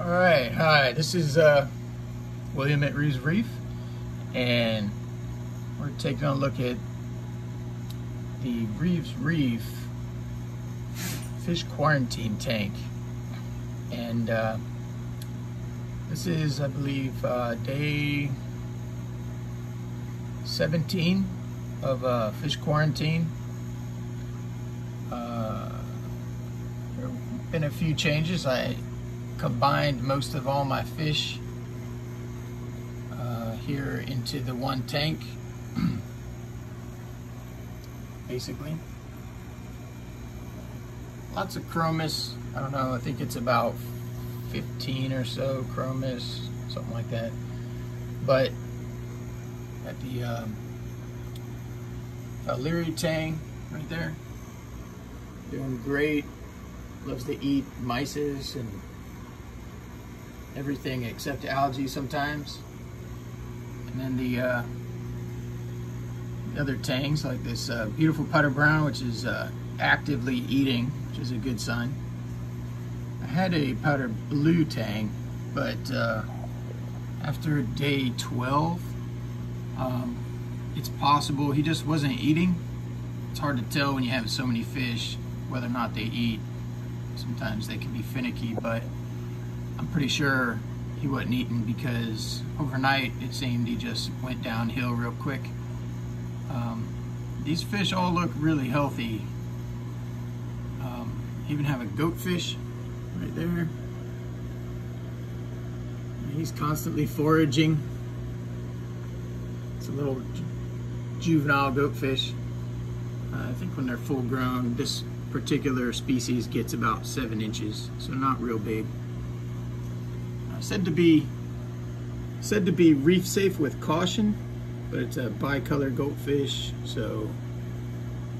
All right, hi, this is William at Reeves Reef, and we're taking a look at the Reeves Reef fish quarantine tank. And this is, I believe, day 17 of fish quarantine. There have been a few changes. I combined most of all my fish here into the one tank, basically. Lots of chromis. I don't know, I think it's about 15 or so chromis, something like that. But at the O'Leary tang right there, doing great. Loves to eat mysis and everything except algae sometimes. And then the other tangs, like this beautiful putter brown, which is actively eating, which is a good sign. I had a powder blue tang, but after day 12, it's possible he just wasn't eating. It's hard to tell when you have so many fish whether or not they eat. Sometimes they can be finicky, but I'm pretty sure he wasn't eating, because overnight it seemed he just went downhill real quick. These fish all look really healthy. Even have a goatfish right there. He's constantly foraging. It's a little juvenile goatfish. I think when they're full grown, this particular species gets about 7 inches, so not real big. Said to be reef safe with caution, but it's a bicolor goldfish, so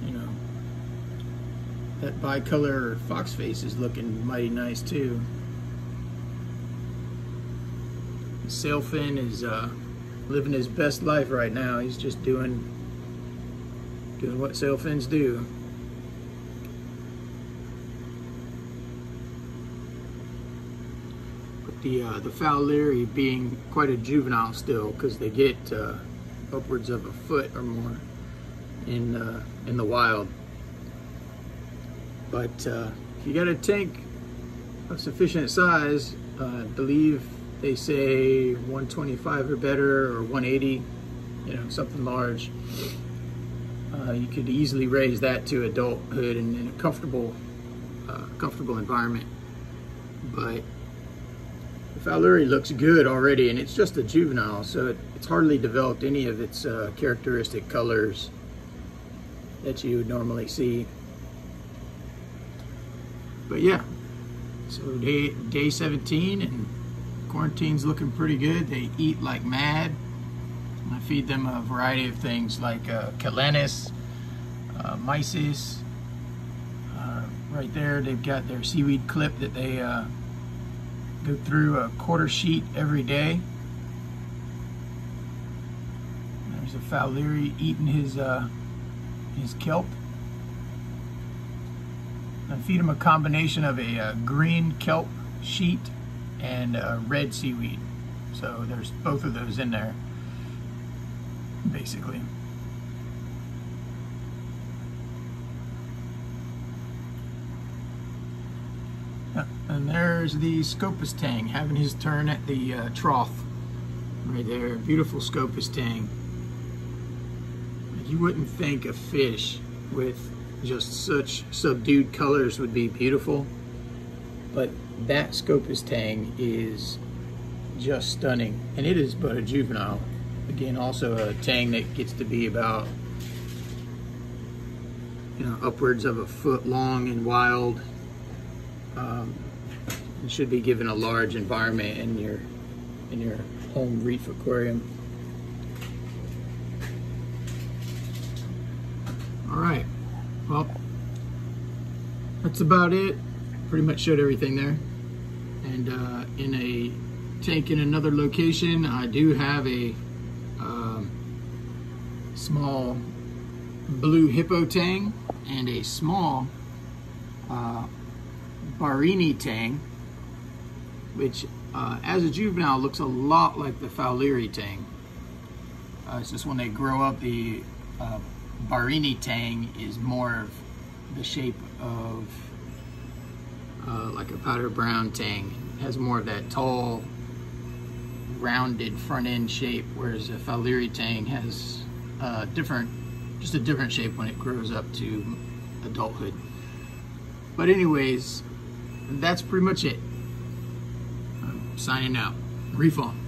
you know that bicolor fox face is looking mighty nice too. The sailfin is living his best life right now. He's just doing what sailfins do. The O'Leary being quite a juvenile still, because they get upwards of a foot or more in the wild. But if you got a tank of sufficient size, I believe they say 125 or better, or 180, you know, something large, you could easily raise that to adulthood in a comfortable environment. But the O'Leary looks good already, and it's just a juvenile, so it's hardly developed any of its characteristic colors that you would normally see. But yeah, so day 17, and quarantine's looking pretty good. They eat like mad. I feed them a variety of things like calanus, mysis. Right there, they've got their seaweed clip that they go through a quarter sheet every day. There's a O'Leary eating his kelp. I feed him a combination of a green kelp sheet and red seaweed. So there's both of those in there, basically. And there's the Scopus tang having his turn at the trough right there. Beautiful Scopus tang. You wouldn't think a fish with just such subdued colors would be beautiful, but that Scopus tang is just stunning, and it is but a juvenile. Again, also a tang that gets to be about, you know, upwards of a foot long and wild. It should be given a large environment in your home reef aquarium. All right, well, that's about it. Pretty much showed everything there. And in a tank in another location, I do have a small blue hippo tang and a small Barini tang. which as a juvenile looks a lot like the Fowleri tang. It's just when they grow up, the Barini tang is more of the shape of like a powder brown tang. It has more of that tall, rounded front end shape, whereas a Fowleri tang has just a different shape when it grows up to adulthood. But anyways, that's pretty much it. I'm signing out. Reef on.